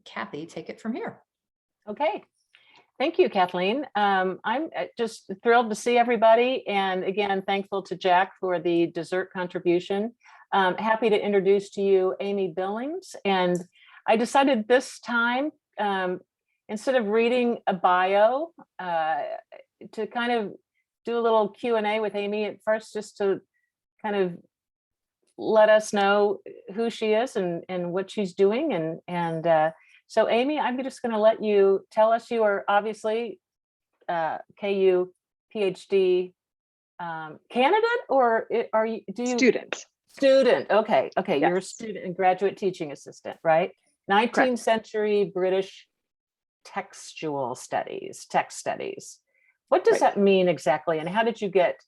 Kathy take it from here. Okay. Thank you, Kathleen. I'm just thrilled to see everybody. And again, thankful to Jack for the dessert contribution. Happy to introduce to you Amy Billings. And I decided this time, instead of reading a bio, to kind of do a little Q&A with Amy at first, just to kind of let us know who she is and what she's doing. So Amy, I'm just going to let you tell us. You are obviously KU PhD candidate, or are you student? Student. Okay. Yes. You're a student and graduate teaching assistant, right? 19th Correct. Century British textual studies, text studies. What does that mean exactly? And how did you get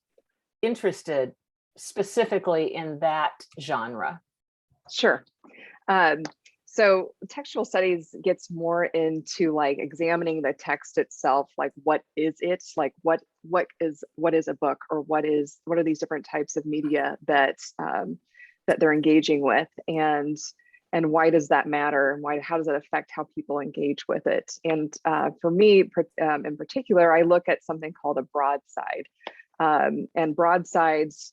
interested specifically in that genre? Sure. So textual studies gets more into like examining the text itself, like what is it, like what is a book, or what are these different types of media that that they're engaging with, and why does that matter, and how does it affect how people engage with it? And for me in particular, I look at something called a broadside, and broadsides,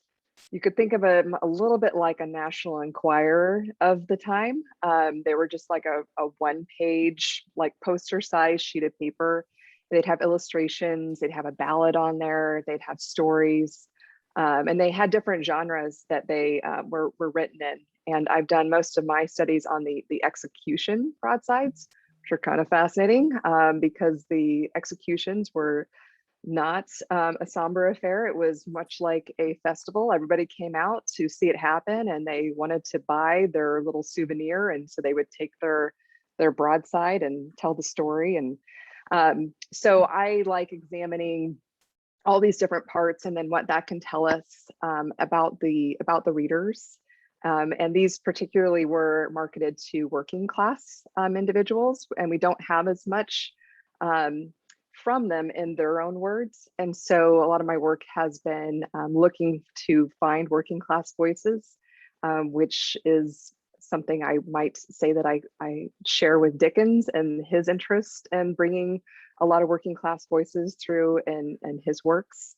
you could think of them a little bit like a National Enquirer of the time. They were just like a one-page, like poster-sized sheet of paper. They'd have illustrations, they'd have a ballad on there, they'd have stories, and they had different genres that they were written in. And I've done most of my studies on the execution broadsides, which are kind of fascinating, because the executions were not a somber affair. It was much like a festival. Everybody came out to see it happen, and they wanted to buy their little souvenir, and so they would take their broadside and tell the story. And so I like examining all these different parts, and then what that can tell us about the readers. And these particularly were marketed to working class individuals, and we don't have as much from them in their own words. And so a lot of my work has been looking to find working class voices, which is something I might say that I share with Dickens and his interest in bringing a lot of working class voices through in his works.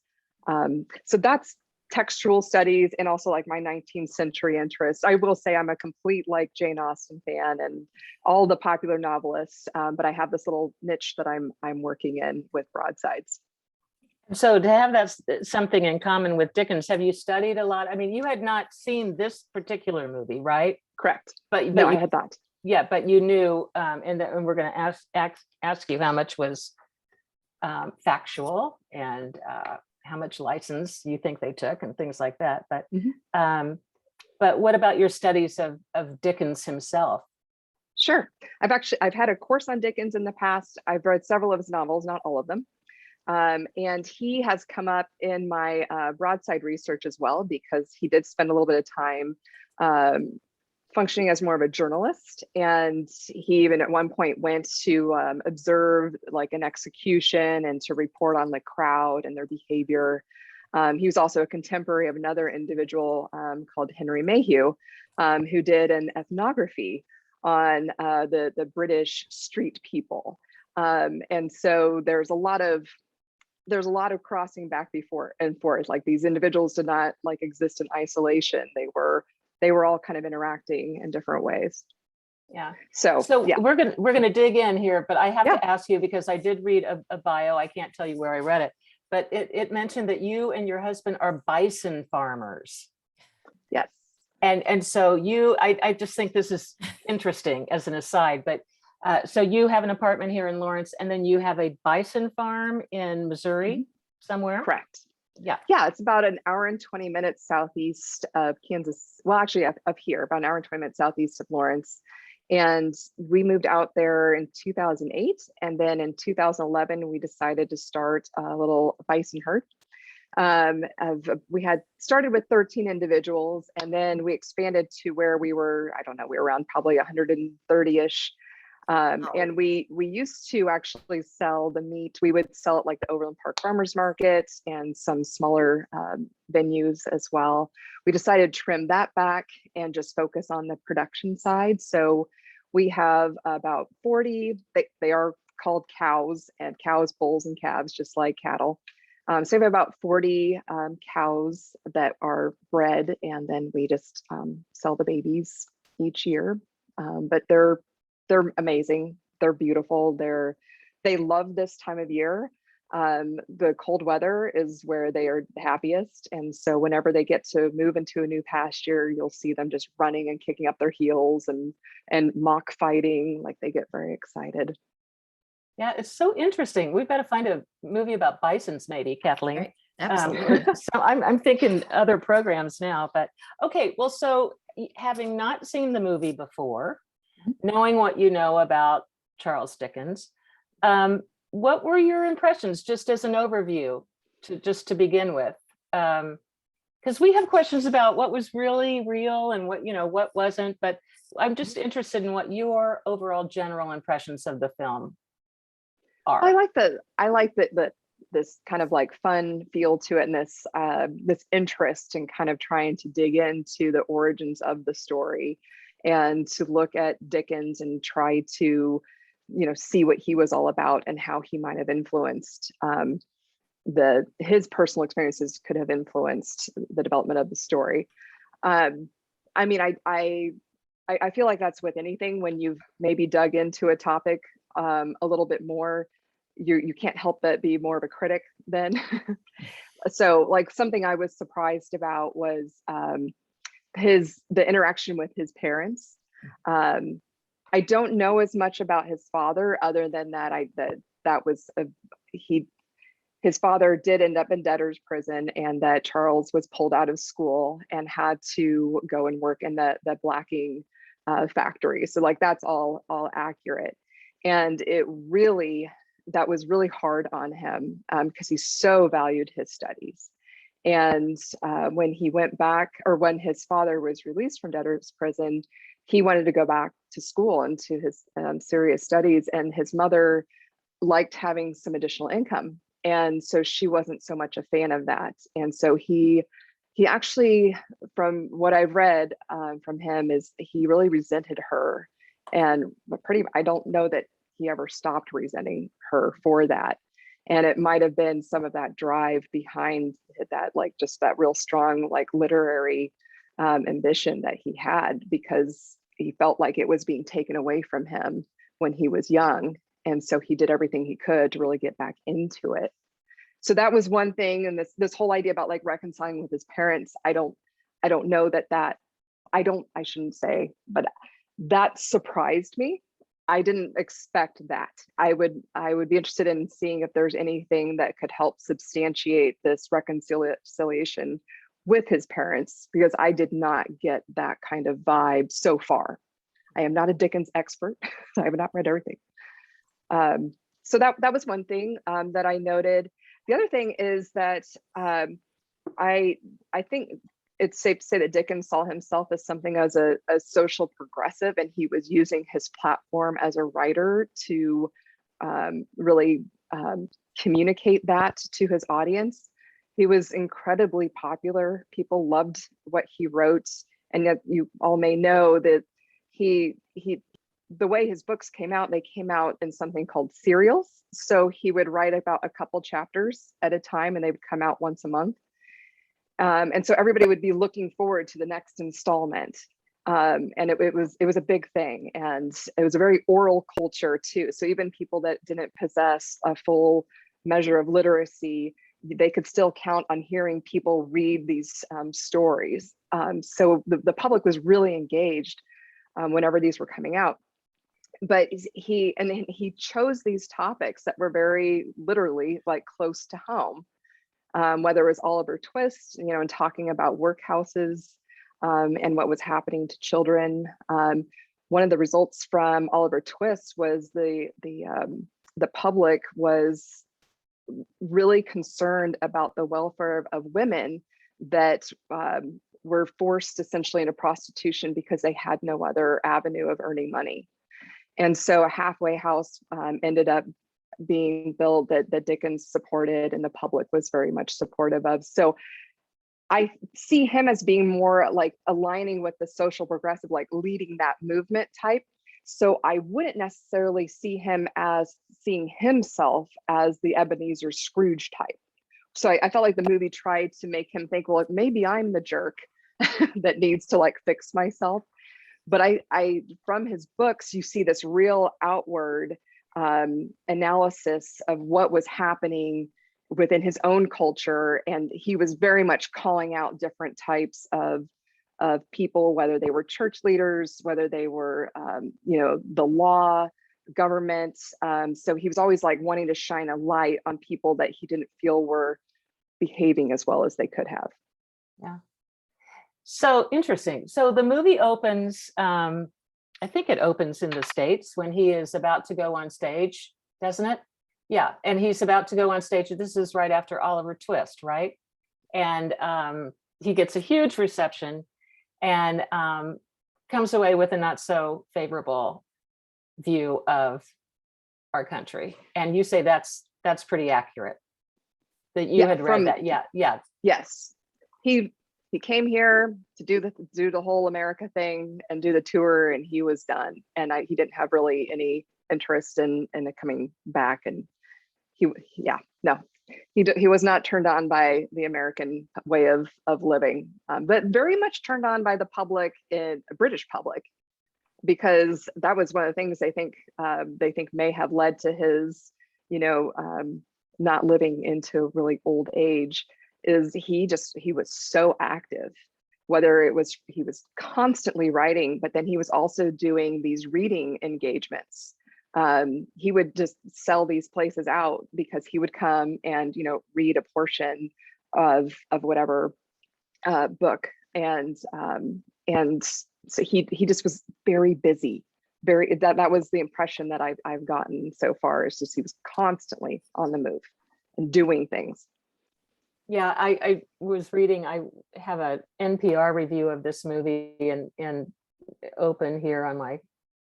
So that's textual studies, and also like my 19th century interest. I will say I'm a complete like Jane Austen fan and all the popular novelists, but I have this little niche that I'm working in with broadsides. So to have that something in common with Dickens, have you studied a lot? I mean, you had not seen this particular movie, right? Correct. But no, I had not. Yeah, but you knew, and we're going to ask you how much was factual, and how much license you think they took, and things like that. But but what about your studies of Dickens himself? Sure. I've had a course on Dickens in the past. I've read several of his novels, not all of them. And he has come up in my broadside research as well, because he did spend a little bit of time functioning as more of a journalist. And he even at one point went to observe like an execution and to report on the crowd and their behavior. He was also a contemporary of another individual called Henry Mayhew, who did an ethnography on the British street people. And so there's a lot of crossing back before and forth. Like these individuals did not like exist in isolation. They were all kind of interacting in different ways. Yeah. So yeah. we're gonna dig in here, but I have to ask you, because I did read a bio. I can't tell you where I read it, but it mentioned that you and your husband are bison farmers. Yes. And so I just think this is interesting as an aside, but so you have an apartment here in Lawrence, and then you have a bison farm in Missouri somewhere? Correct. Yeah. Yeah, it's about an hour and 20 minutes southeast of Kansas. Well, actually up here, about an hour and 20 minutes southeast of Lawrence. And we moved out there in 2008. And then in 2011, we decided to start a little bison herd. We had started with 13 individuals, and then we expanded to where we were, I don't know, we were around probably 130-ish. And we used to actually sell the meat. We would sell it like the Overland Park Farmers Market and some smaller venues as well. We decided to trim that back and just focus on the production side. So We have about 40, they are called cows, and cows, bulls, and calves, just like cattle. So we have about 40 cows that are bred, and then we just sell the babies each year. But they're amazing. They're beautiful. They love this time of year. The cold weather is where they are happiest. And so whenever they get to move into a new pasture, you'll see them just running and kicking up their heels and mock fighting, like they get very excited. Yeah, it's so interesting. We've got to find a movie about bisons, maybe, Kathleen. Right. Absolutely. So I'm thinking other programs now, but okay. Well, so having not seen the movie before, knowing what you know about Charles Dickens, what were your impressions, just as an overview, to begin with? Because we have questions about what was really real and what wasn't, but I'm just interested in what your overall general impressions of the film are. I like that this kind of like fun feel to it, and this interest in kind of trying to dig into the origins of the story and to look at Dickens and try to, see what he was all about and how he might have influenced his personal experiences could have influenced the development of the story. I mean, I feel like that's with anything. When you've maybe dug into a topic a little bit more, you can't help but be more of a critic then. So like something I was surprised about was the interaction with his parents. I don't know as much about his father other than that his father did end up in debtor's prison, and that Charles was pulled out of school and had to go and work in the blacking factory. So like that's all accurate. And that was really hard on him because he so valued his studies. And when he went back, or when his father was released from debtor's prison, he wanted to go back to school and to his serious studies. And his mother liked having some additional income. And so she wasn't so much a fan of that. And so he actually, from what I've read from him, is he really resented her. And I don't know that he ever stopped resenting her for that. And it might have been some of that drive behind that, like just that real strong, like literary ambition that he had, because he felt like it was being taken away from him when he was young. And so he did everything he could to really get back into it. So that was one thing. And this whole idea about like reconciling with his parents, I don't know I shouldn't say, but that surprised me. I didn't expect that. I would be interested in seeing if there's anything that could help substantiate this reconciliation with his parents, because I did not get that kind of vibe so far. I am not a Dickens expert, so I have not read everything. So that was one thing that I noted. The other thing is that I think it's safe to say that Dickens saw himself as something as a social progressive, and he was using his platform as a writer to really communicate that to his audience. He was incredibly popular. People loved what he wrote, and yet you all may know that the way his books came out, they came out in something called serials. So he would write about a couple chapters at a time, and they would come out once a month. And so everybody would be looking forward to the next installment. And it was a big thing, and it was a very oral culture too. So even people that didn't possess a full measure of literacy, they could still count on hearing people read these stories. So the public was really engaged whenever these were coming out. But he chose these topics that were very literally like close to home. Whether it was Oliver Twist, and talking about workhouses and what was happening to children. One of the results from Oliver Twist was the public was really concerned about the welfare of women that were forced essentially into prostitution because they had no other avenue of earning money. And so a halfway house ended up being built that Dickens supported, and the public was very much supportive of. So I see him as being more like aligning with the social progressive, like leading that movement type. So I wouldn't necessarily see him as seeing himself as the Ebenezer Scrooge type. So I felt like the movie tried to make him think, well, maybe I'm the jerk that needs to like fix myself. But I from his books, you see this real outward analysis of what was happening within his own culture. And he was very much calling out different types of people, whether they were church leaders, whether they were, the law, government. So he was always like wanting to shine a light on people that he didn't feel were behaving as well as they could have. Yeah. So interesting. So the movie opens, I think it opens in the States when he is about to go on stage, doesn't it? Yeah. And he's about to go on stage. This is right after Oliver Twist, right? And he gets a huge reception and comes away with a not so favorable view of our country. And you say that's pretty accurate, that you had read that. Yeah. Yes. He came here to do the whole America thing and do the tour, and he was done. And he didn't have really any interest in it coming back. And he was not turned on by the American way of living, but very much turned on by the public, in a British public, because that was one of the things they think may have led to his, not living into really old age. Is he was so active, whether it was he was constantly writing, but then he was also doing these reading engagements. He would just sell these places out because he would come and read a portion of whatever book, and so he just was very busy. That was the impression that I've gotten so far, is just he was constantly on the move and doing things. Yeah, I was reading, I have an NPR review of this movie and open here on my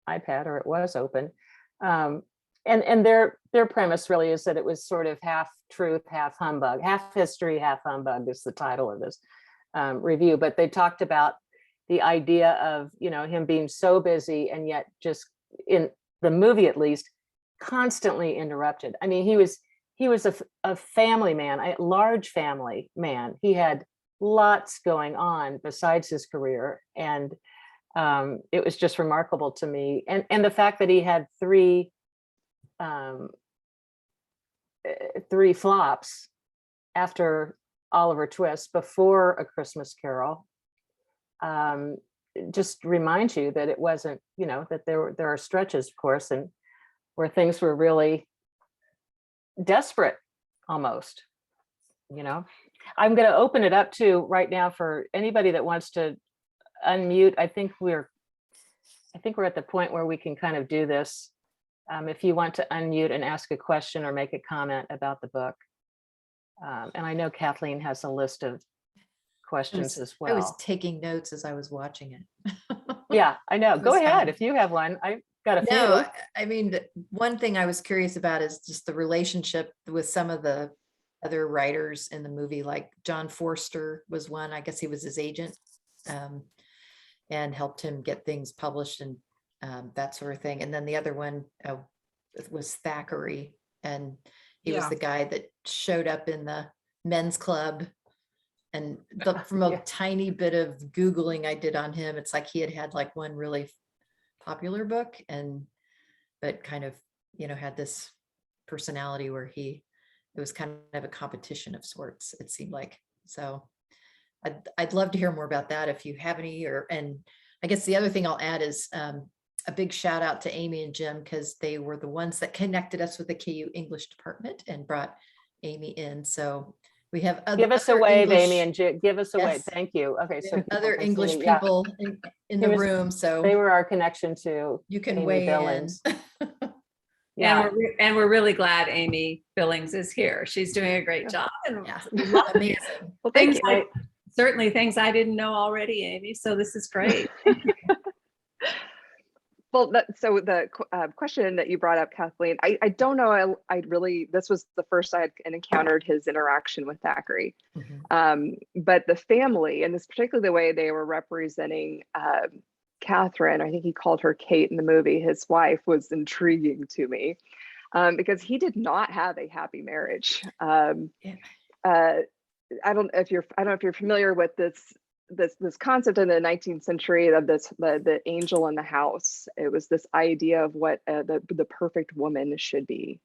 iPad, or it was open. And their premise really is that it was sort of half truth, half humbug, half history, half humbug is the title of this review. But they talked about the idea of, him being so busy and yet just, in the movie at least, constantly interrupted. I mean, he was a family man, a large family man. He had lots going on besides his career. And it was just remarkable to me. And the fact that he had three flops after Oliver Twist, before A Christmas Carol, just reminds you that it wasn't, that there are stretches, of course, and where things were really desperate almost. I'm going to open it up to right now for anybody that wants to unmute. I think we're at the point where we can kind of do this. If you want to unmute and ask a question or make a comment about the book. And I know Kathleen has a list of questions as well. I was taking notes as I was watching it. Yeah, I know. Go ahead fun. if you have one. I got a few. No, I mean, one thing I was curious about is just the relationship with some of the other writers in the movie, like John Forster was one. I guess he was his agent, and helped him get things published and that sort of thing. And then the other one was Thackeray, and he was the guy that showed up in the men's club. And from a tiny bit of Googling I did on him, it's like he had like one really popular book, but kind of, had this personality where it was kind of a competition of sorts, it seemed like. So I'd love to hear more about that if you have any, and I guess the other thing I'll add is a big shout out to Amy and Jim, because they were the ones that connected us with the KU English department and brought Amy in. So we have give us a wave, English, Amy and Jim. Give us a wave. Yes. Thank you. Okay, so other English people in the room, so they were our connection to you can Amy weigh Billings. in. Yeah, and we're really glad Amy Billings is here. She's doing a great job, and Amazing. Well, thank you. Certainly things I didn't know already, Amy. So this is great. Well, so the question that you brought up, Kathleen, I don't know. This was the first I had encountered his interaction with Thackeray. Mm-hmm. But the family, and this particularly the way they were representing Catherine, I think he called her Kate in the movie, his wife, was intriguing to me, because he did not have a happy marriage. Yeah. I don't know if you're familiar with this concept in the 19th century of the angel in the house. It was this idea of what the perfect woman should be.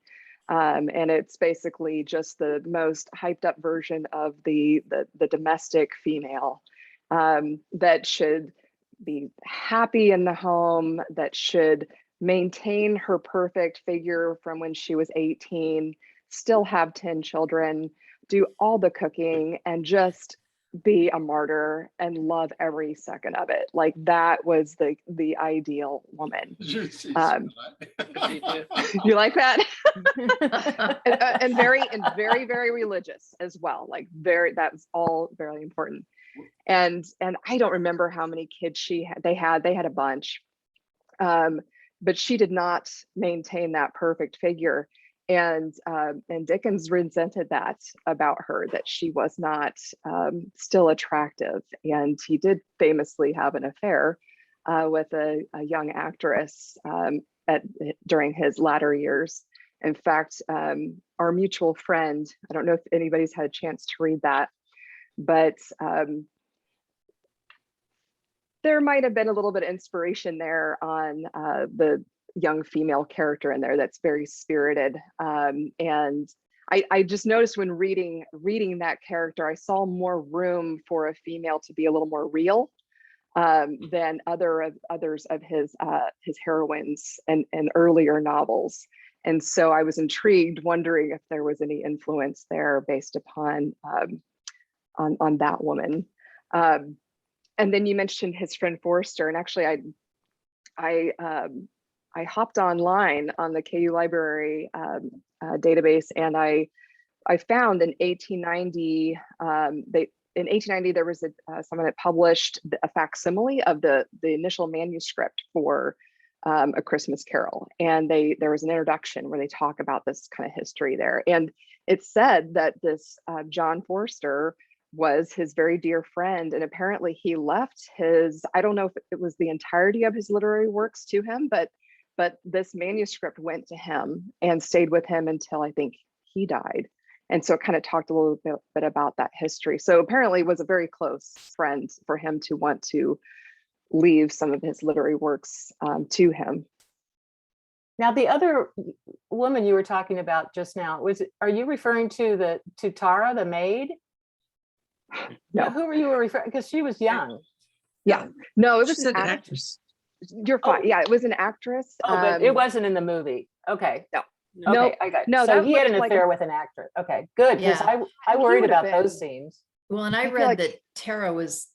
And it's basically just the most hyped up version of the domestic female, that should be happy in the home, that should maintain her perfect figure from when she was 18, still have 10 children, do all the cooking, and just be a martyr and love every second of it. Like, that was the ideal woman. You like that? and very, very religious as well. Like, that was all very important. And I don't remember how many kids they had a bunch, but she did not maintain that perfect figure. And Dickens resented that about her, that she was not still attractive. And he did famously have an affair with a young actress during his latter years. In fact, our mutual friend, I don't know if anybody's had a chance to read that, but there might have been a little bit of inspiration there on the young female character in there that's very spirited. And I just noticed when reading that character, I saw more room for a female to be a little more real than others of his heroines and earlier novels. And so I was intrigued, wondering if there was any influence there based upon on that woman. And then you mentioned his friend Forster, and actually I hopped online on the KU Library database, and I found in 1890 there was someone that published a facsimile of the initial manuscript for A Christmas Carol, and there was an introduction where they talk about this kind of history there, and it said that this John Forster was his very dear friend, and apparently he left I don't know if it was the entirety of his literary works to him, but this manuscript went to him and stayed with him until I think he died. And so it kind of talked a little bit about that history. So apparently it was a very close friend for him to want to leave some of his literary works to him. Now, the other woman you were talking about just now, are you referring to Tara, the maid? No. Who were you referring? Because she was young. Yeah. No, it was an actress. You're fine. Yeah, it was an actress. But it wasn't in the movie. Okay. No. Okay, I got it. No, so that he had an looked affair with an actress. Okay, good. Because Yeah. I worried would have about been. those scenes. Well, and I feel read like- that Tara was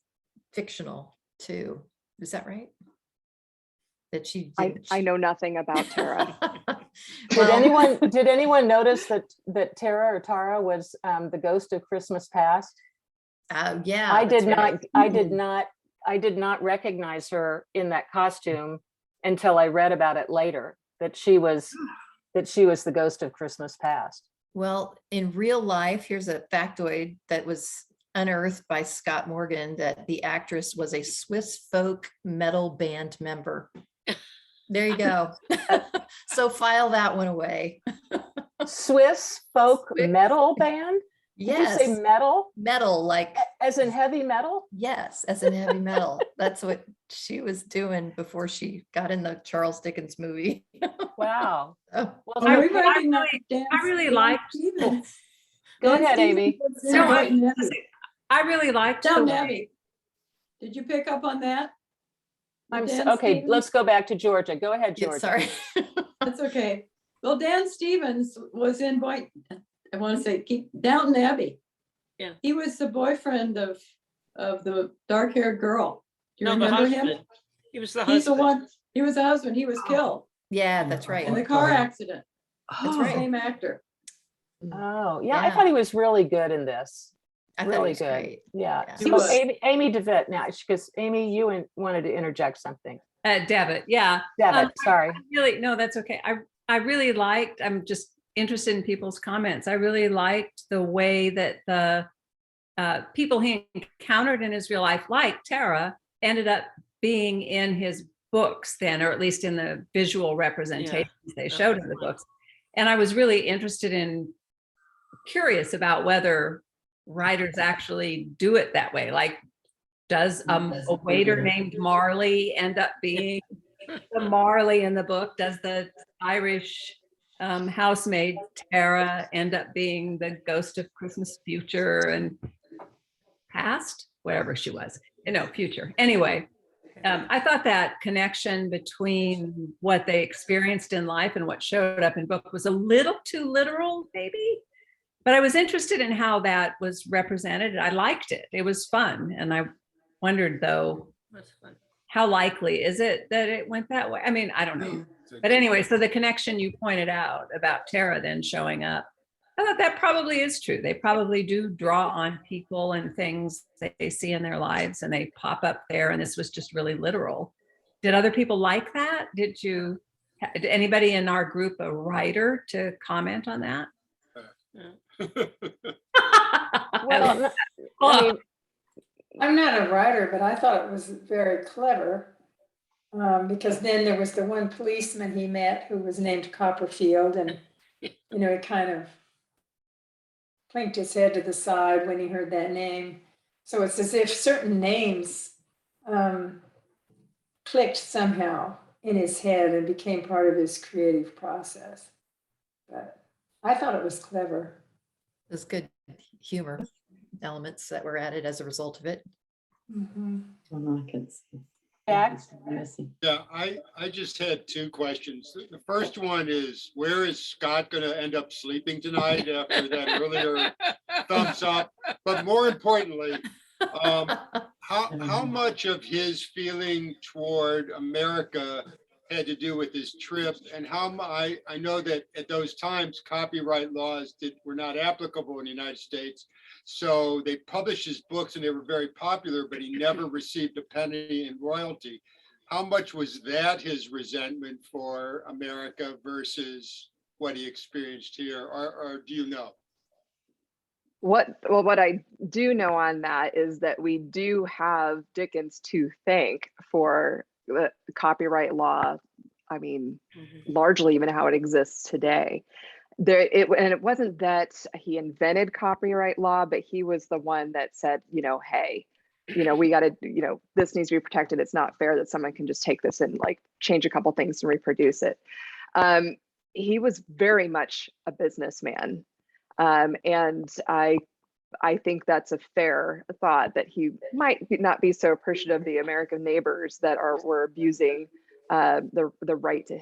fictional too. Is that right? That she didn't. I know nothing about Tara. Did anyone notice that Tara was the ghost of Christmas Past? Yeah, I that's did right. not. I did not recognize her in that costume until I read about it later, that she was the ghost of Christmas Past. Well, in real life, here's a factoid that was unearthed by Scott Morgan, that the actress was a Swiss folk metal band member. There you go. So file that one away. Swiss folk Swiss- metal band? Did Yes. you say metal? Metal, like, As in heavy metal? yes, as in heavy metal. That's what she was doing before she got in the Charles Dickens movie. Wow. Oh, Well, I so- really liked. Go ahead, Amy. No, I really liked Down the Abbey. Did you pick up on that? Dan okay, Stevens? let's go back to Georgia. Go ahead, yeah, Georgia. sorry. That's okay. Well, Dan Stevens was in Downton Abbey. Yeah. He was the boyfriend of the dark-haired girl. Do you No, the remember him? husband. He was the He's the husband. one. He was the husband. He was killed Yeah, that's right. in the car accident. That's Oh, right. Same actor. Oh, yeah, I Yeah. thought he was really good in this. I thought Really it was good. great. Yeah. Yeah. He So was. Amy DeVitt now, because Amy, you wanted to interject something. Devitt. Yeah. Devitt, sorry. Really, no, that's okay. I really liked, I'm just interested in people's comments. I really liked the way that the people he encountered in his real life, like Tara, ended up being in his books then, or at least in the visual representations they showed in the books. And I was really curious about whether writers actually do it that way. Like, does a waiter named Marley end up being the Marley in the book? Does the Irish housemaid Tara end up being the ghost of Christmas future and past, wherever she was, future. Anyway, I thought that connection between what they experienced in life and what showed up in book was a little too literal, maybe. But I was interested in how that was represented. I liked it. It was fun. And I wondered, though, how likely is it that it went that way? I mean, I don't know. But anyway, so the connection you pointed out about Tara then showing up, I thought that probably is true. They probably do draw on people and things that they see in their lives, and they pop up there. And this was just really literal. Did other people like that? Did anybody in our group a writer to comment on that? Well, I mean, I'm not a writer, but I thought it was very clever. Because then there was the one policeman he met who was named Copperfield, and he kind of clinked his head to the side when he heard that name. So it's as if certain names clicked somehow in his head and became part of his creative process. But I thought it was clever. It was good humor elements that were added as a result of it. Mm-hmm. Jack? Yeah, I just had two questions. The first one is, where is Scott going to end up sleeping tonight after that earlier thumbs up? But more importantly, how much of his feeling toward America had to do with his trip, and how I know that at those times copyright laws were not applicable in the United States. So they published his books and they were very popular, but he never received a penny in royalty. How much was that his resentment for America versus what he experienced here, or do you know? What I do know on that is that we do have Dickens to thank for the copyright law. I mean, largely even how it exists today. And it wasn't that he invented copyright law, but he was the one that said, hey, we got to, this needs to be protected. It's not fair that someone can just take this and like change a couple things and reproduce it. He was very much a businessman. And I think that's a fair thought, that he might not be so appreciative of the American neighbors that were abusing the right to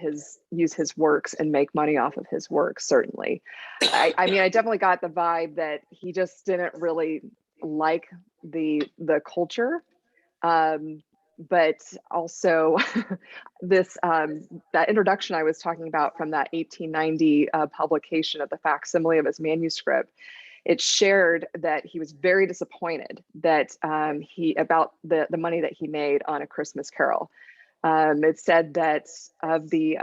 use his works and make money off of his work. Certainly, I mean, I definitely got the vibe that he just didn't really like the culture, but also this that introduction I was talking about from that 1890 publication of the facsimile of his manuscript. It shared that he was very disappointed that about the money that he made on A Christmas Carol. It said that of the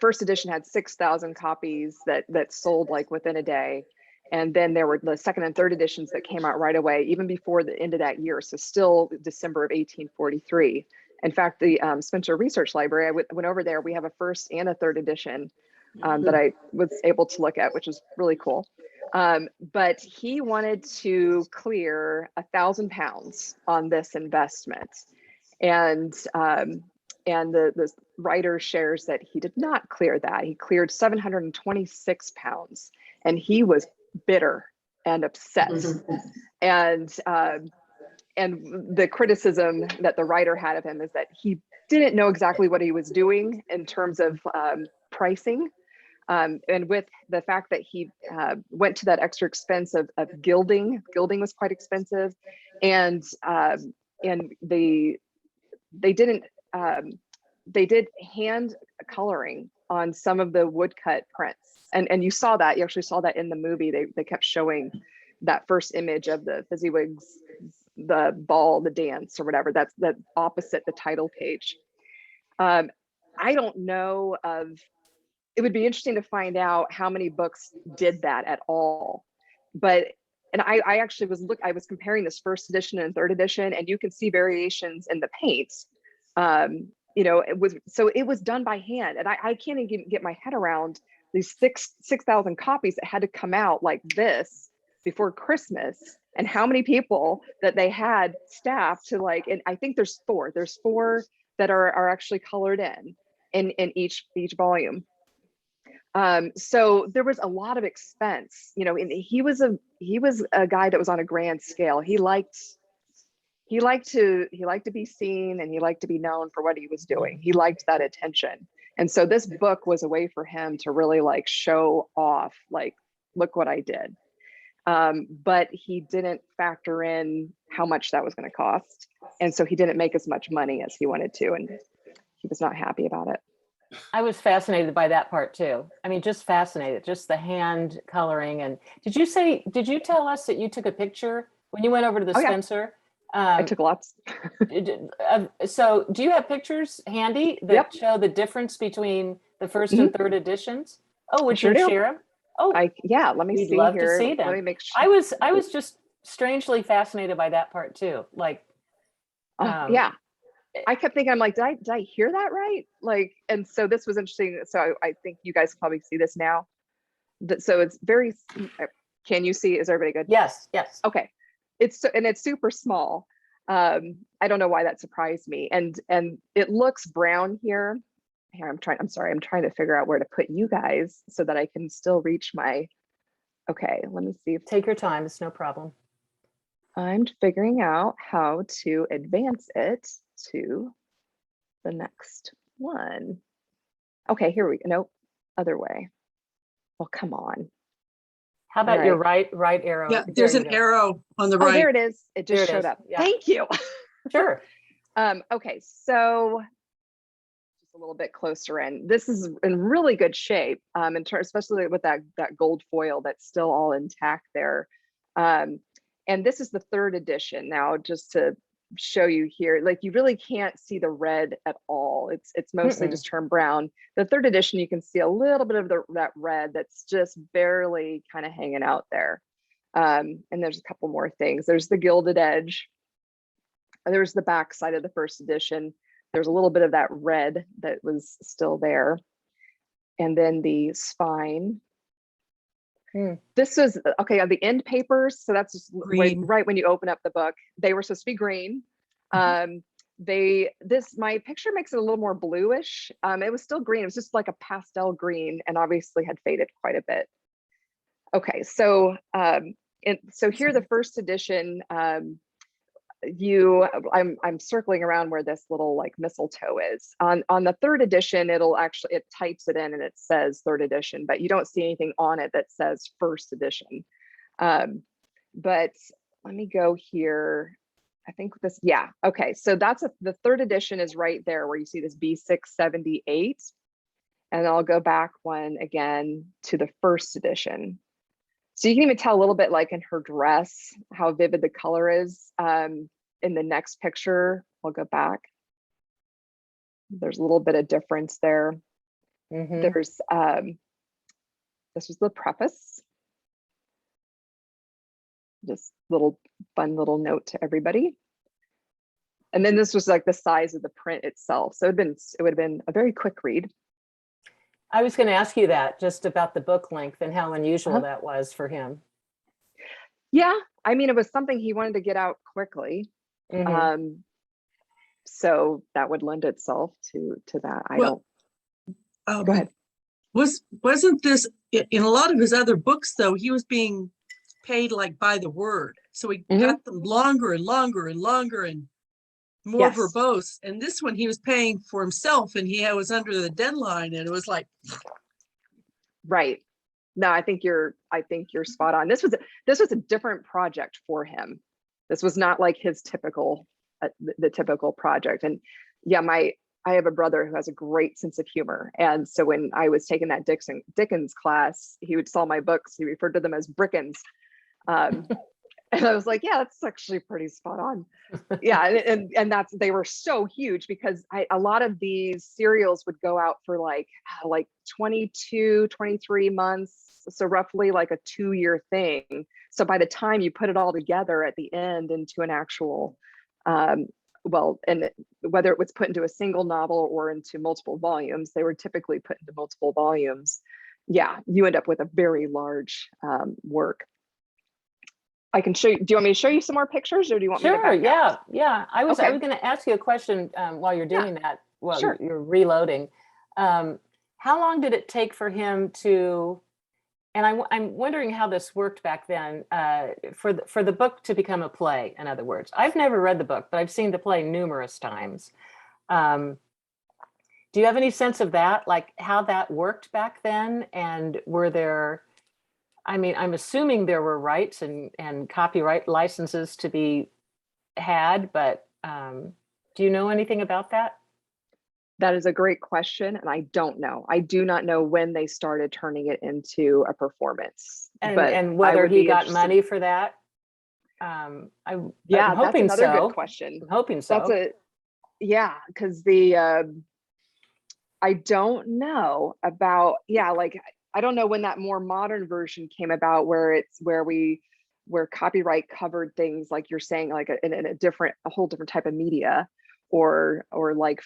first edition had 6,000 copies that sold like within a day. And then there were the second and third editions that came out right away, even before the end of that year. So still December of 1843. In fact, the Spencer Research Library, I went over there. We have a first and a third edition that I was able to look at, which is really cool. But he wanted to clear £1,000 on this investment. And the writer shares that he did not clear that. He cleared £726, and he was bitter and upset. And the criticism that the writer had of him is that he didn't know exactly what he was doing in terms of pricing. And with the fact that he went to that extra expense of gilding was quite expensive, and they did hand coloring on some of the woodcut prints, and you actually saw that in the movie. They kept showing that first image of the Fezziwigs, the ball, the dance, or whatever. That's opposite the title page. I don't know of. It would be interesting to find out how many books did that at all. But and I actually I was comparing this first edition and third edition, and you can see variations in the paint. You know, it was done by hand, and I can't even get my head around these 6,000 copies that had to come out like this before Christmas, and how many people that they had staffed to like, and I think there's four that are actually colored in each volume. So there was a lot of expense, you know, and he was a guy that was on a grand scale. He liked to be seen, and he liked to be known for what he was doing. He liked that attention. And so this book was a way for him to really like show off, like, look what I did. But he didn't factor in how much that was going to cost. And so he didn't make as much money as he wanted to, and he was not happy about it. I was fascinated by that part too. I mean, just fascinated, just the hand coloring. And did you tell us that you took a picture when you went over to the Spencer? I took lots. So do you have pictures handy that show the difference between the first and third editions? Oh, would you share them? Oh, yeah, let me we'd see love here. to see them. Let me make sure. I was just strangely fascinated by that part too. Like, yeah, I kept thinking, I'm like, did I hear that right? Like, and so this was interesting. So I think you guys can probably see this now. So it's very, can you see, is everybody good? Yes. Okay. It's super small. I don't know why that surprised me. And it looks brown here. Here, I'm trying to figure out where to put you guys so that I can still reach my, okay, let me see. Take your time, it's no problem. I'm figuring out how to advance it to the next one. Okay, here we go. Nope, other way. Well, come on. How about your right arrow? Yeah, there's an arrow on the right. Oh, there it is. It just showed up. Yeah. Thank you. Sure. Okay, so just a little bit closer in. This is in really good shape, especially with that gold foil that's still all intact there. And this is the third edition. Now, just to show you here, like you really can't see the red at all. It's mostly just turned brown. The third edition, you can see a little bit of that red that's just barely kind of hanging out there. And there's a couple more things. There's the gilded edge. There's the back side of the first edition. There's a little bit of that red that was still there. And then the spine. This was, okay, on the end papers, so that's just right when you open up the book, they were supposed to be green. My picture makes it a little more bluish. It was still green, it was just like a pastel green, and obviously had faded quite a bit. Okay, so so here the first edition, I'm circling around where this little like mistletoe is. On the third edition, it types it in and it says third edition, but you don't see anything on it that says first edition. But let me go here. I think this, yeah, okay. So the third edition is right there where you see this B678. And I'll go back one again to the first edition. So you can even tell a little bit like in her dress, how vivid the color is. In the next picture, I'll go back. There's a little bit of difference there. There's, this was the preface. Just fun little note to everybody. And then this was like the size of the print itself. So it would have been a very quick read. I was going to ask you that, just about the book length and how unusual that was for him. Yeah, I mean, it was something he wanted to get out quickly. So that would lend itself to that. Go ahead. Wasn't this in a lot of his other books though? He was being paid like by the word, so he got them longer and longer and longer and more verbose. And this one he was paying for himself, and he was under the deadline, and it was like, right. No, I think you're spot on. This was a different project for him. This was not like his typical, the typical project. And yeah, I have a brother who has a great sense of humor. And so when I was taking that Dickens class, he would sell my books. He referred to them as Brickens. And I was like, yeah, that's actually pretty spot on. Yeah, and they were so huge because a lot of these serials would go out for like 22, 23 months. So roughly like a 2-year thing. So by the time you put it all together at the end into an actual, well, and whether it was put into a single novel or into multiple volumes, they were typically put into multiple volumes. Yeah, you end up with a very large work. I can show you. Do you want me to show you some more pictures, or do you want me to Sure, back out? yeah. I was Okay. going to ask you a question while you're doing that, while sure. you're reloading. How long did it take for him to, and I'm wondering how this worked back then, for the book to become a play, in other words. I've never read the book, but I've seen the play numerous times. Do you have any sense of that, like how that worked back then? And were there, I mean, I'm assuming there were rights and copyright licenses to be had, but do you know anything about that? That is a great question, and I don't know. I do not know when they started turning it into a performance, and whether he got money for that. I'm that's hoping another so. good question. I'm hoping so. Because I don't know about, like, I don't know when that more modern version came about, where copyright covered things, like you're saying, like in a whole different type of media, or like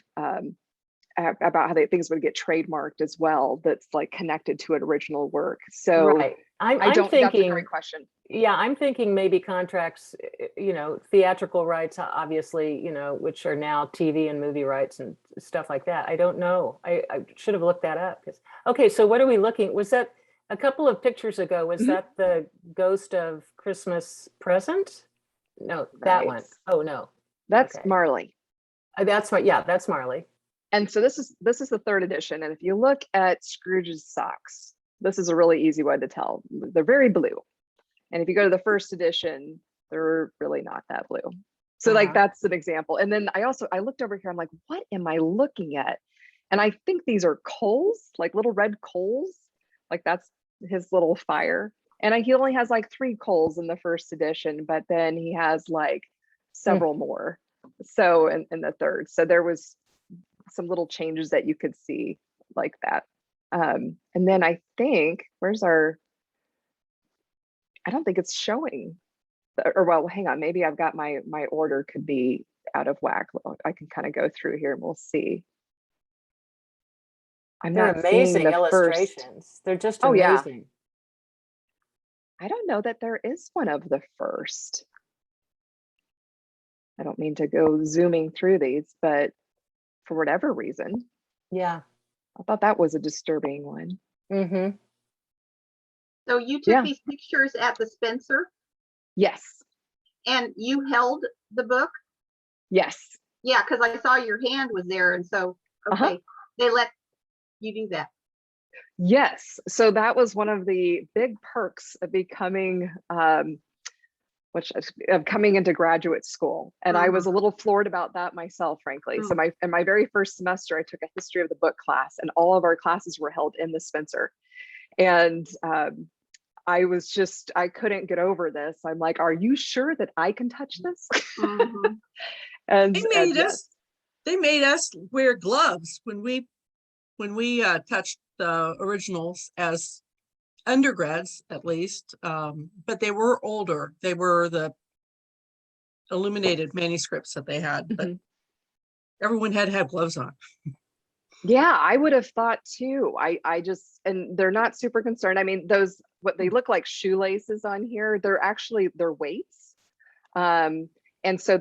about how things would get trademarked as well, that's like connected to an original work. So right. I'm thinking, that's a great question. Yeah, I'm thinking maybe contracts, theatrical rights, obviously, which are now TV and movie rights and stuff like that. I don't know. I should have looked that up. Okay, so what are we looking? Was that a couple of pictures ago? Was that the Ghost of Christmas Present? No, that one. Oh no, that's Marley. That's what. Yeah, that's Marley. And so this is the 3rd edition. And if you look at Scrooge's socks, this is a really easy one to tell. They're very blue. And if you go to the 1st edition, they're really not that blue. So like, that's an example. And then I looked over here, I'm like, what am I looking at? And I think these are coals, like little red coals. Like that's his little fire. And he only has like 3 coals in the 1st edition, but then he has like several more. So in the 3rd, so there was some little changes that you could see like that. And then I think, I don't think it's showing, or well, hang on, maybe I've got my order could be out of whack. I can kind of go through here and we'll see. They're amazing illustrations. They're just amazing. I don't know that there is one of the 1st. I don't mean to go zooming through these, but for whatever reason, I thought that was a disturbing one. So you took these pictures at the Spencer? Yes. And you held the book? Yes. Yeah, because I saw your hand was there, and so they let you do that. Yes. So that was one of the big perks of becoming of coming into graduate school. And I was a little floored about that myself, frankly. So in my very first semester, I took a history of the book class, and all of our classes were held in the Spencer. And I couldn't get over this. I'm like, are you sure that I can touch this? And they made us wear gloves when we touched the originals as undergrads, at least, but they were older. They were the illuminated manuscripts that they had, but everyone had to have gloves on. Yeah, I would have thought too. And they're not super concerned. I mean, what they look like shoelaces on here, they're weights. And so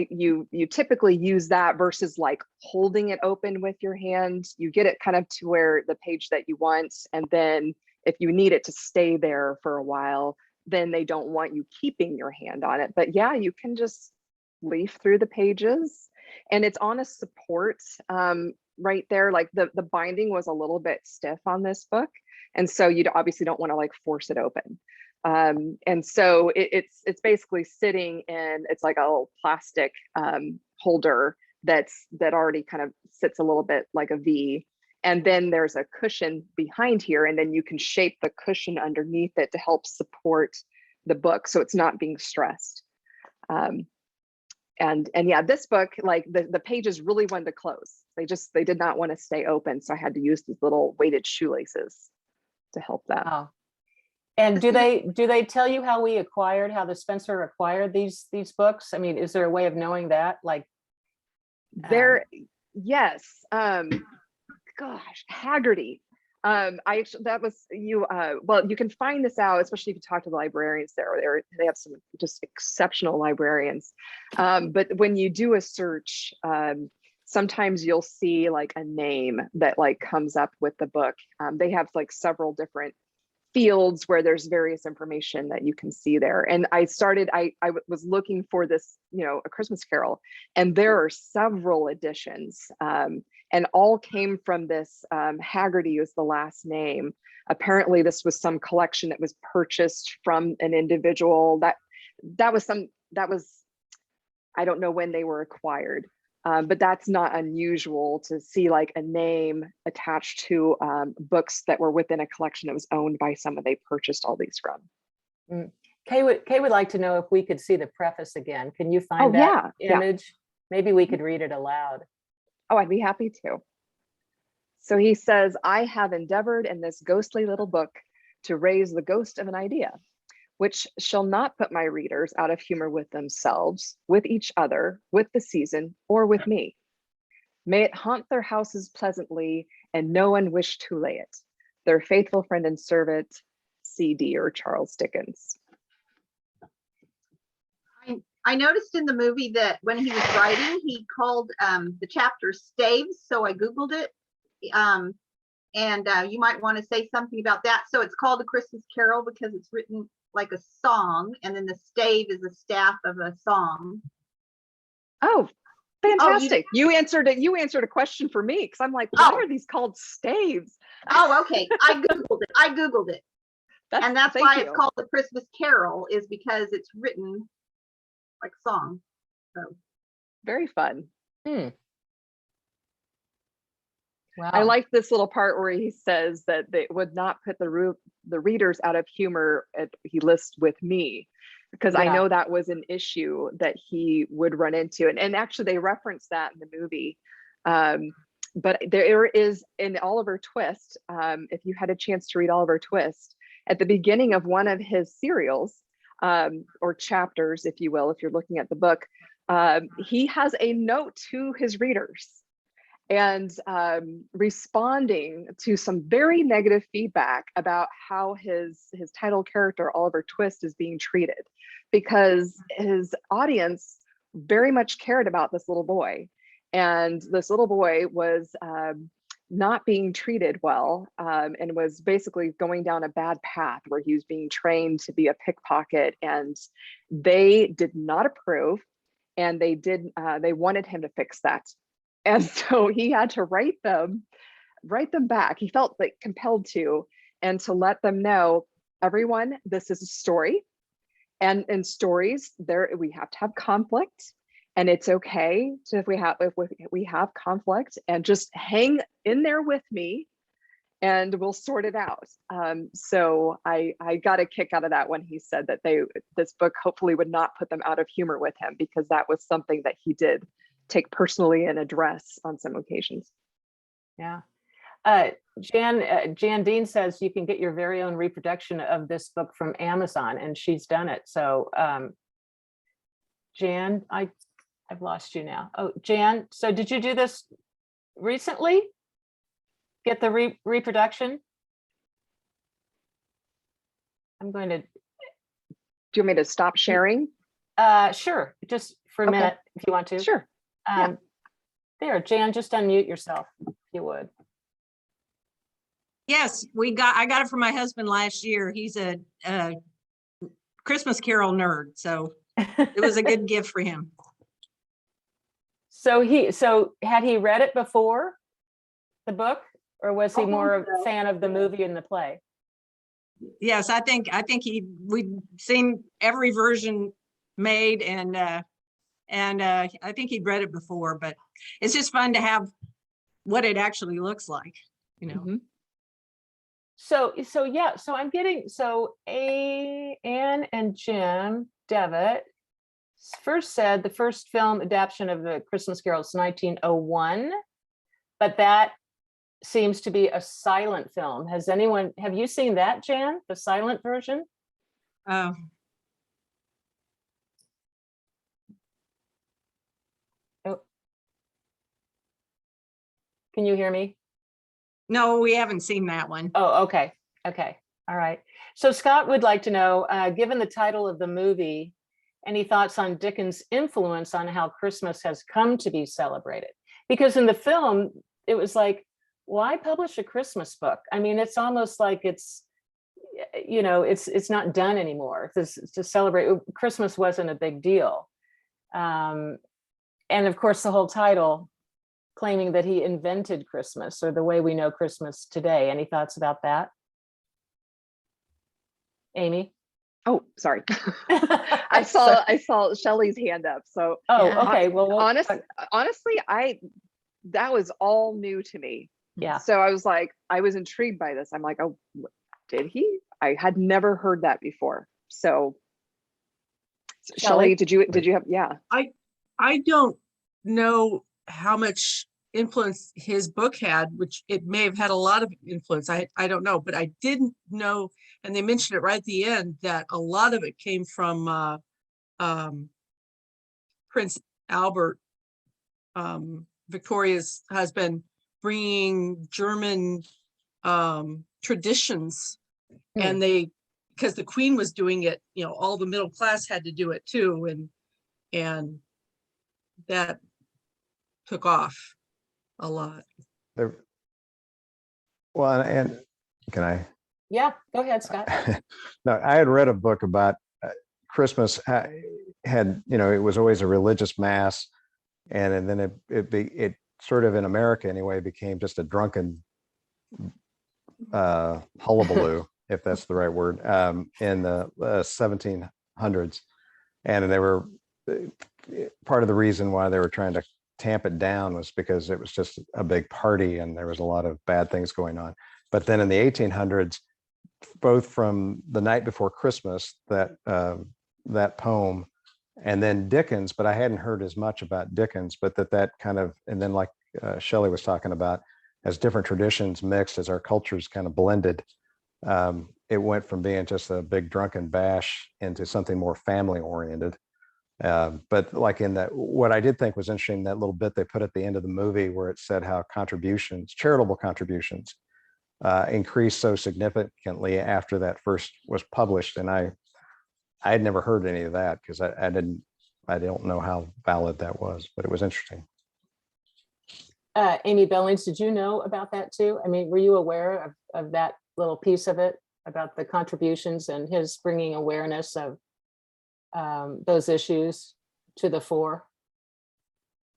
you typically use that versus like holding it open with your hand. You get it kind of to where the page that you want. And then if you need it to stay there for a while, then they don't want you keeping your hand on it. But yeah, you can just leaf through the pages, and it's on a support right there. Like the binding was a little bit stiff on this book. And so you obviously don't want to like force it open. And so it's basically sitting in, it's like a little plastic holder that already kind of sits a little bit like a V. And then there's a cushion behind here, and then you can shape the cushion underneath it to help support the book, so it's not being stressed. And yeah, this book, like the pages really wanted to close. They did not want to stay open, so I had to use these little weighted shoelaces. to help that. Wow. And do they tell you how the Spencer acquired these books? I mean, is there a way of knowing that? Like there, yes. Gosh, Haggerty. I actually, that was you. Well, you can find this out, especially if you talk to the librarians there. They have some just exceptional librarians. But when you do a search, sometimes you'll see like a name that like comes up with the book. They have like several different fields where there's various information that you can see there. And I was looking for this, A Christmas Carol, and there are several editions, and all came from this, Haggerty is the last name. Apparently this was some collection that was purchased from an individual that was, I don't know when they were acquired. But that's not unusual to see like a name attached to books that were within a collection that was owned by someone they purchased all these from. Kay would like to know if we could see the preface again. Can you find that image? Maybe we could read it aloud. Oh, I'd be happy to. So he says, I have endeavored in this ghostly little book to raise the ghost of an idea, which shall not put my readers out of humor with themselves, with each other, with the season, or with me. May it haunt their houses pleasantly, and no one wish to lay it. Their faithful friend and servant, C.D. or Charles Dickens. I noticed in the movie that when he was writing, he called the chapter staves, so I Googled it. And you might want to say something about that. So it's called A Christmas Carol because it's written like a song, and then the stave is the staff of a song. Oh, fantastic. You answered a question for me, because I'm like, why are these called staves? Oh, okay. I Googled it. And that's why it's called The Christmas Carol, is because it's written like a song. So very fun. Wow. I like this little part where he says that they would not put the readers out of humor. He lists with me, because I know that was an issue that he would run into. And actually they reference that in the movie. But there is in Oliver Twist, if you had a chance to read Oliver Twist, at the beginning of one of his serials, or chapters, if you will, if you're looking at the book, he has a note to his readers and responding to some very negative feedback about how his title character, Oliver Twist, is being treated, because his audience very much cared about this little boy. And this little boy was not being treated well, and was basically going down a bad path where he was being trained to be a pickpocket, and they did not approve, and they wanted him to fix that. And so he had to write them back. He felt like compelled to, and to let them know, everyone, this is a story. And in stories, we have to have conflict, and it's okay if we have conflict, and just hang in there with me and we'll sort it out. So I got a kick out of that when he said that this book hopefully would not put them out of humor with him, because that was something that he did take personally and address on some occasions. Yeah. Jan Dean says you can get your very own reproduction of this book from Amazon, and she's done it. So Jan, I've lost you now. Oh, Jan, so did you do this recently? Get the reproduction? I'm going to. Do you want me to stop sharing? Sure, just for a minute, if you want to. Sure. There, Jan, just unmute yourself, if you would. Yes, I got it from my husband last year. He's a Christmas Carol nerd, so it was a good gift for him. So had he read it before the book, or was he more of a fan of the movie and the play? Yes, I think we'd seen every version made, and I think he'd read it before, but it's just fun to have what it actually looks like, Mm-hmm. So I'm getting, Anne and Jim Devitt first said the first film adaptation of the Christmas Carol is 1901, but that seems to be a silent film. Have you seen that, Jan, the silent version? Oh, Can you hear me? no, we haven't seen that one. Oh, okay. Okay. All right. So Scott would like to know, given the title of the movie, any thoughts on Dickens' influence on how Christmas has come to be celebrated? Because in the film, it was like, why publish a Christmas book? I mean, it's almost like it's not done anymore. To celebrate Christmas wasn't a big deal. And of course, the whole title claiming that he invented Christmas, or the way we know Christmas today. Any thoughts about that? Amy? Oh, sorry. I saw Shelley's hand up. So Oh, okay. Well, honestly, that was all new to me. Yeah. So I was intrigued by this. I'm like, oh, did he? I had never heard that before. So Shelley, did you have, yeah. I don't know how much influence his book had, which it may have had a lot of influence. I don't know, but I didn't know, and they mentioned it right at the end, that a lot of it came from Prince Albert, Victoria's husband, bringing German traditions, and because the Queen was doing it, all the middle class had to do it too, and that took off a lot. Well, and can I? Yeah, go ahead, Scott. No, I had read a book about Christmas had, it was always a religious mass, and then it sort of, in America anyway, became just a drunken hullabaloo, if that's the right word, in the 1700s. And they were, part of the reason why they were trying to tamp it down was because it was just a big party and there was a lot of bad things going on. But then in the 1800s, both from The Night Before Christmas, that poem, and then Dickens, but I hadn't heard as much about Dickens, but that kind of, and then like Shelley was talking about, as different traditions mixed, as our cultures kind of blended, it went from being just a big drunken bash into something more family oriented. But like what I did think was interesting, that little bit they put at the end of the movie where it said how charitable contributions increased so significantly after that first was published. And I had never heard any of that, because I don't know how valid that was, but it was interesting. Amy Billings, did you know about that too? I mean, were you aware of that little piece of it about the contributions and his bringing awareness of those issues to the fore?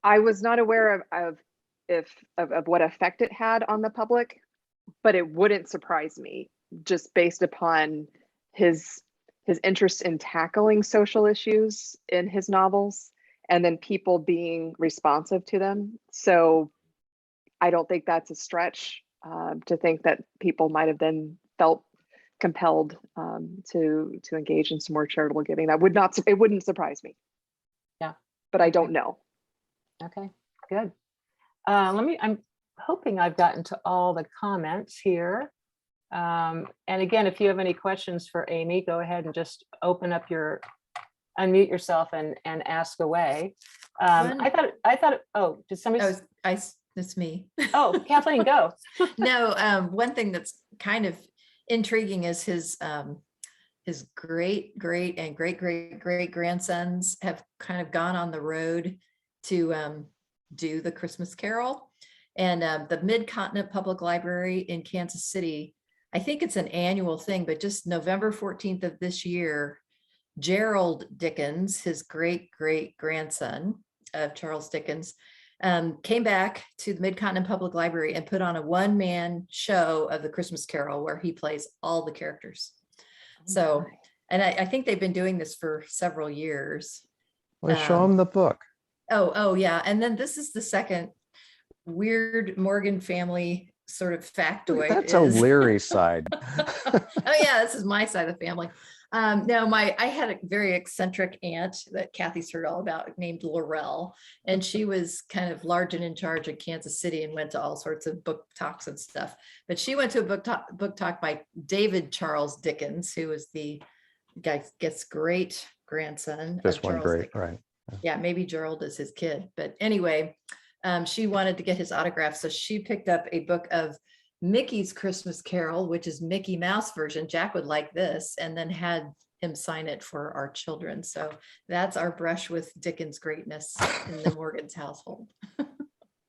I was not aware of what effect it had on the public, but it wouldn't surprise me, just based upon his interest in tackling social issues in his novels, and then people being responsive to them. So I don't think that's a stretch to think that people might have then felt compelled to engage in some more charitable giving. It wouldn't surprise me. Yeah, but I don't know. Okay, good. I'm hoping I've gotten to all the comments here. And again, if you have any questions for Amy, go ahead and just unmute yourself and ask away. I thought, oh, did somebody? That's me. Oh, Kathleen, go. No, one thing that's kind of intriguing is his great and great grandsons have kind of gone on the road to do the Christmas Carol, and the Mid-Continent Public Library in Kansas City, I think it's an annual thing, but just November 14th of this year, Gerald Dickens, his great grandson of Charles Dickens, came back to the Mid-Continent Public Library and put on a one-man show of the Christmas Carol where he plays all the characters. So, and I think they've been doing this for several years. Well, show him the book. Oh yeah. And then this is the second Weird Morgan family sort of factoid That's is, a Leary side. oh yeah, this is my side of the family. No, I had a very eccentric aunt that Kathy's heard all about named Laurel, and she was kind of large and in charge in Kansas City and went to all sorts of book talks and stuff. But she went to a book talk by David Charles Dickens, who was the guy gets great grandson Just of one Charles great, Dickens. right. Yeah, maybe Gerald is his kid. But anyway, she wanted to get his autograph. So she picked up a book of Mickey's Christmas Carol, which is Mickey Mouse version. Jack would like this, and then had him sign it for our children. So that's our brush with Dickens greatness in the Morgan's household.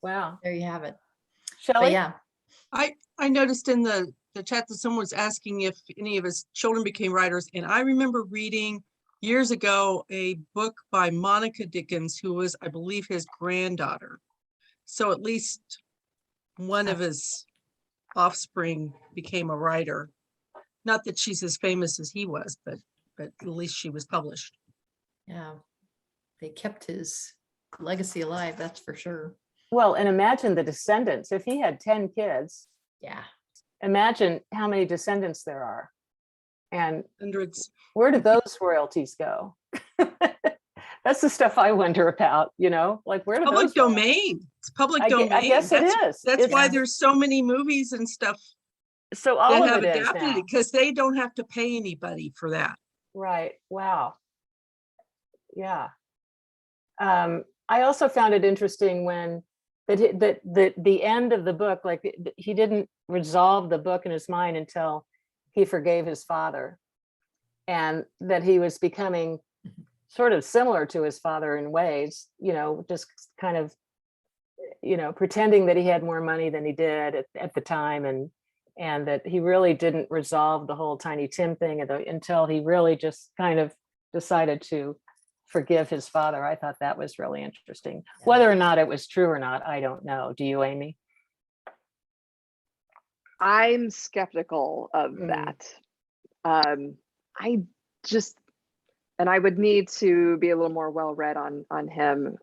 Wow. There you have it. But Shelley? yeah, I noticed in the chat that someone was asking if any of his children became writers. And I remember reading years ago a book by Monica Dickens, who was, I believe, his granddaughter. So at least one of his offspring became a writer. Not that she's as famous as he was, but at least she was published. yeah, they kept his legacy alive, that's for sure. Well, and imagine the descendants. If he had 10 kids, Yeah. imagine how many descendants there are. And Hundreds. where do those royalties go? That's the stuff I wonder about, like where do Public those go? domain. It's public I domain. guess it is. That's why Yeah. there's so many movies and stuff So all that of have it is adapted now. it because they don't have to pay anybody for that. Right. Wow. Yeah. I also found it interesting when that the end of the book, like he didn't resolve the book in his mind until he forgave his father, and that he was becoming sort of similar to his father in ways, just kind of, pretending that he had more money than he did at the time, and that he really didn't resolve the whole Tiny Tim thing until he really just kind of decided to forgive his father. I thought that was really interesting. Yeah. Whether or not it was true or not, I don't know. Do you, Amy? I'm skeptical of Mm. that. I just, and I would need to be a little more well-read on him.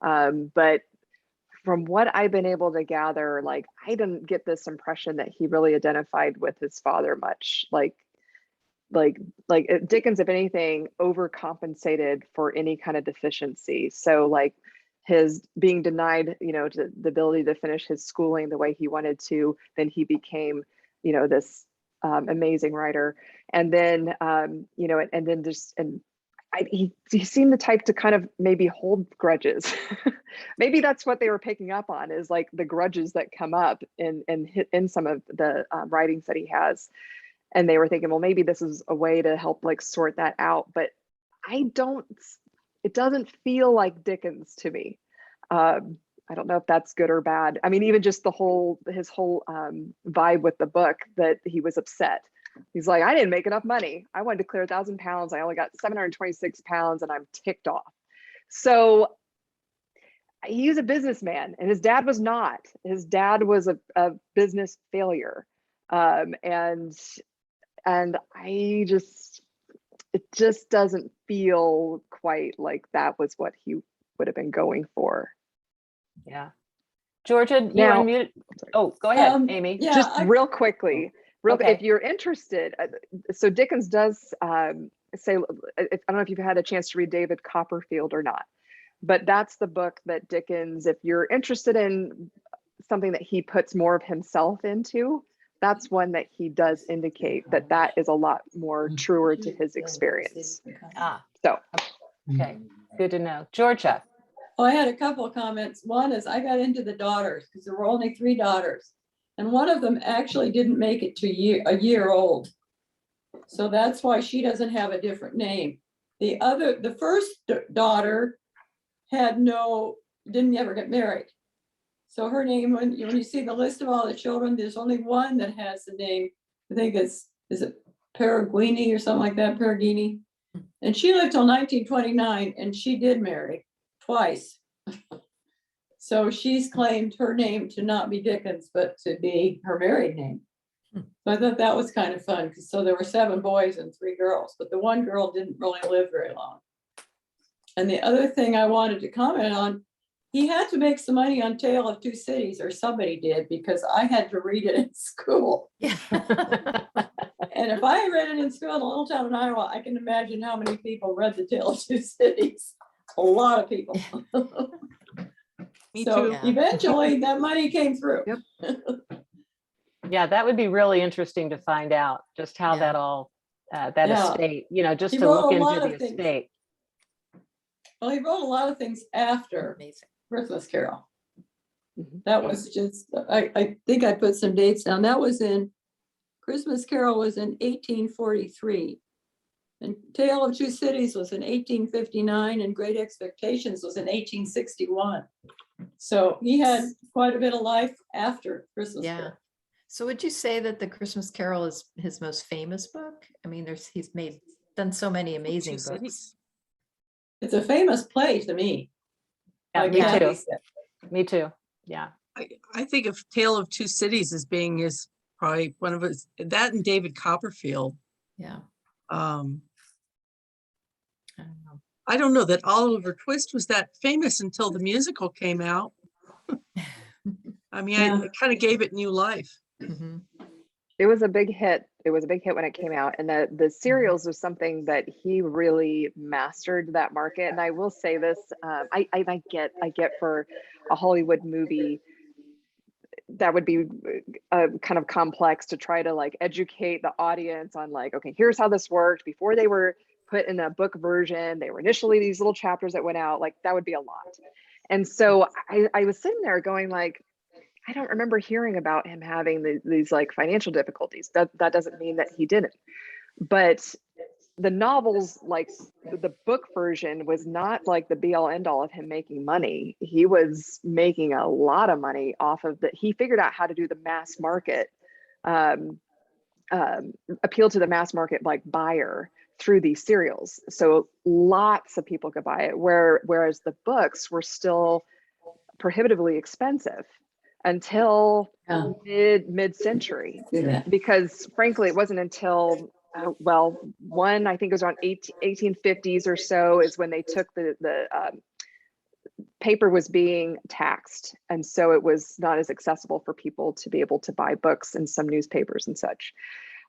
But from what I've been able to gather, like, I didn't get this impression that he really identified with his father much. Like Dickens, if anything, overcompensated for any kind of deficiency. So like his being denied, the ability to finish his schooling the way he wanted to, then he became, this amazing writer. And then, and then just, he seemed the type to kind of maybe hold grudges. Maybe that's what they were picking up on, is like the grudges that come up in some of the writings that he has. And they were thinking, well, maybe this is a way to help like sort that out. But it doesn't feel like Dickens to me. I don't know if that's good or bad. I mean, even just his whole vibe with the book, that he was upset. He's like, I didn't make enough money. I wanted to clear 1,000 pounds. I only got 726 pounds and I'm ticked off. So he's a businessman, and his dad was not. His dad was a business failure. And it just doesn't feel quite like that was what he would have been going for. Yeah. Georgia, you Now- unmuted. Oh, go ahead, Amy. Yeah, Just real quickly, Okay. if you're interested, so Dickens does say, I don't know if you've had a chance to read David Copperfield or not, but that's the book that Dickens, if you're interested in something that he puts more of himself into, that's one that he does indicate that is a lot more truer to his experience. Ah, So okay. Good to know. Georgia. Oh, I had a couple of comments. One is I got into the daughters because there were only 3 daughters. And one of them actually didn't make it to a year old. So that's why she doesn't have a different name. The first daughter didn't ever get married. So her name, when you see the list of all the children, there's only one that has the name. I think is it Perugini or something like that, Perugini. And she lived till 1929, and she did marry twice. So she's claimed her name to not be Dickens, but to be her married name. So I thought that was kind of fun. So there were 7 boys and 3 girls, but the one girl didn't really live very long. And the other thing I wanted to comment on he had to make some money on Tale of Two Cities, or somebody did, because I had to read it in school. Yeah. And if I read it in school in a little town in Iowa, I can imagine how many people read the Tale of Two Cities. A lot of people. Me So too. Yeah. eventually that money came through. Yep. Yeah, that would be really interesting to find out just how Yeah. that all, that Yeah. estate, just He to wrote look a lot into the of things. estate. Well, he wrote a lot of things after Amazing. Christmas Carol. Mhm. That was just, I think I put some dates down. That was Christmas Carol was in 1843. And Tale of Two Cities was in 1859, and Great Expectations was in 1861. So he had quite a bit of life after Christmas Yeah. Carol. So would you say that The Christmas Carol is his most famous book? I mean, he's done so many amazing Two books. Cities. It's a famous play to me. Yeah, Like me Kathy too. said. Me too. Yeah. I think of Tale of Two Cities as being his probably one of his, that and David Copperfield. Yeah. Um, I don't know. I don't know that Oliver Twist was that famous until the musical came out. I mean, Yeah. it kind of gave it new life. Mhm. It was a big hit. It was a big hit when it came out. And the serials was something that he really mastered that market. And I will say this, I get for a Hollywood movie that would be kind of complex to try to like educate the audience on like, okay, here's how this worked. Before they were put in a book version, they were initially these little chapters that went out, like that would be a lot. And so I was sitting there going like, I don't remember hearing about him having these like financial difficulties. That doesn't mean that he didn't. But the novels, like the book version, was not like the be all end all of him making money. He was making a lot of money off of that. He figured out how to do the mass market, appeal to the mass market like buyer through these serials. So lots of people could buy it. Whereas the books were still prohibitively expensive until mid-century, because frankly it wasn't until one, I think it was around 1850s or so, is when they took the paper was being taxed, and so it was not as accessible for people to be able to buy books in some newspapers and such.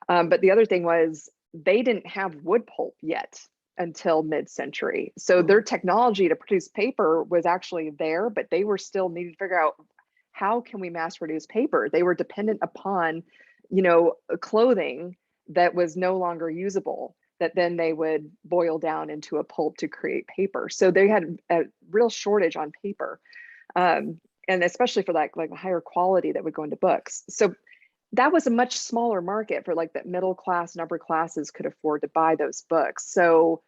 But the other thing was they didn't have wood pulp yet until mid-century, so their technology to produce paper was actually there, but they were still needing to figure out, how can we mass produce paper? They were dependent upon, clothing that was no longer usable, that then they would boil down into a pulp to create paper. So they had a real shortage on paper, and especially for like a higher quality that would go into books. So that was a much smaller market for like that middle class and upper classes could afford to buy those books. So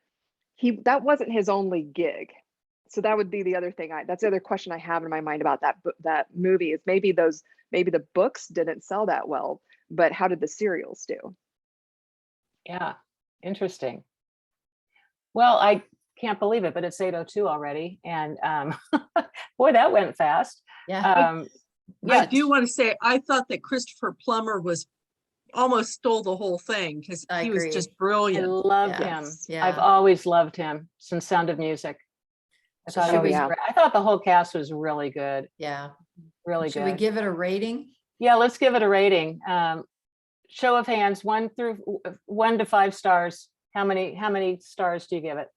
that wasn't his only gig. So that would be the other thing. That's the other question I have in my mind about that movie, is maybe the books didn't sell that well, but how did the serials do? Yeah. Interesting. Well, I can't believe it, but it's 8:02 already. And boy, that went fast. Yeah. Yeah. I do want to say, I thought that Christopher Plummer almost stole the whole thing, because I he was agree. just I brilliant. loved Yeah. him. Yeah. I've always loved him since Sound of Music. I So thought should it was we- great. I thought the whole cast was really good. Yeah. Really Should we good. give it a rating? Yeah, let's give it a rating. Show of hands, 1 to 5 stars. How many stars do you give it?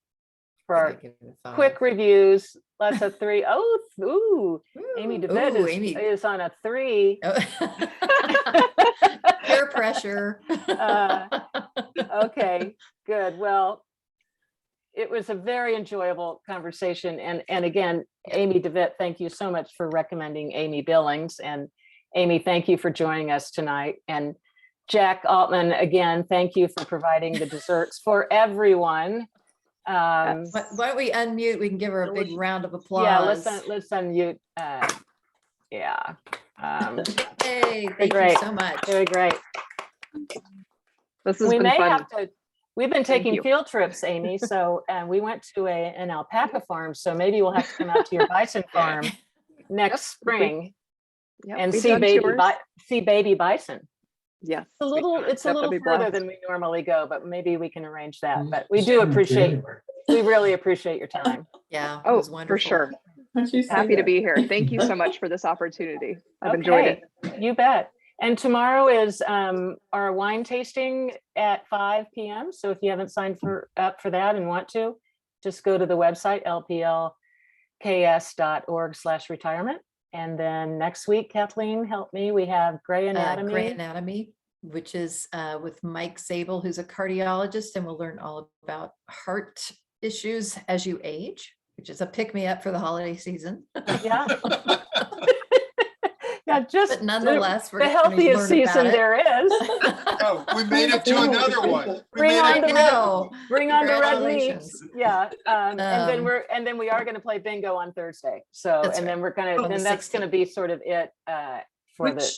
For I our give it a 5. quick reviews, that's a 3. Oh, ooh, Amy Ooh, DeVitt ooh, Amy. is on a 3. Oh. Peer pressure. Okay, good. Well, it was a very enjoyable conversation. And again, Amy DeVitt, thank you so much for recommending Amy Billings. And Amy, thank you for joining us tonight. And Jack Altman, again, thank you for providing the desserts for everyone. Why don't we unmute? We can give her a big round of applause. Yeah, let's unmute. Yeah. Hey, thank great. you so much. Very great. This has We been may fun. have to, we've been Thank taking you. field trips, Amy. So, and we went to an alpaca farm. So maybe we'll have to come out to your bison farm next spring Yep, and we've see done tours. baby bison. Yes. It's a little Yep, that'd be further blast. than we normally go, but maybe we can arrange that. But we do appreciate, we really appreciate your time. Yeah, it Oh, was for wonderful. sure. Happy to be here. Thank you so much for this opportunity. I've enjoyed it. You bet. And tomorrow is our wine tasting at 5 p.m. So if you haven't signed up for that and want to, just go to the website, lplks.org/retirement. And then next week, Kathleen, help me, we have Gray Anatomy. Gray Anatomy, which is with Mike Zabel, who's a cardiologist, and we'll learn all about heart issues as you age, which is a pick-me-up for the holiday season. Yeah. Yeah, just But nonetheless, we're the gonna healthiest learn about season it. there is. Oh, we made it to another one. We Bring made on it the to red, know. bring on the red meat. Congratulations. Yeah, and then Um, we are going to play bingo on Thursday. So That's and then right. we're gonna On the then that's going to be sort of it for the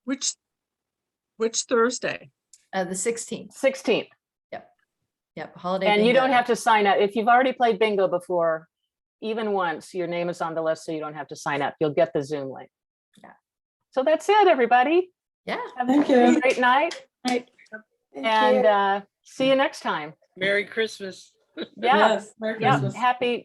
Which Thursday? the 16th. 16th. Yep, holiday. And you don't bingo. have to sign up if you've already played bingo before. Even once, your name is on the list, so you don't have to sign up. You'll get the Zoom link. Yeah. So that's it, everybody. Yeah. Have Thank a you. great night, Thank you. and see you next time. Merry Christmas. Yeah. Yes, Merry Yeah. Christmas. Happy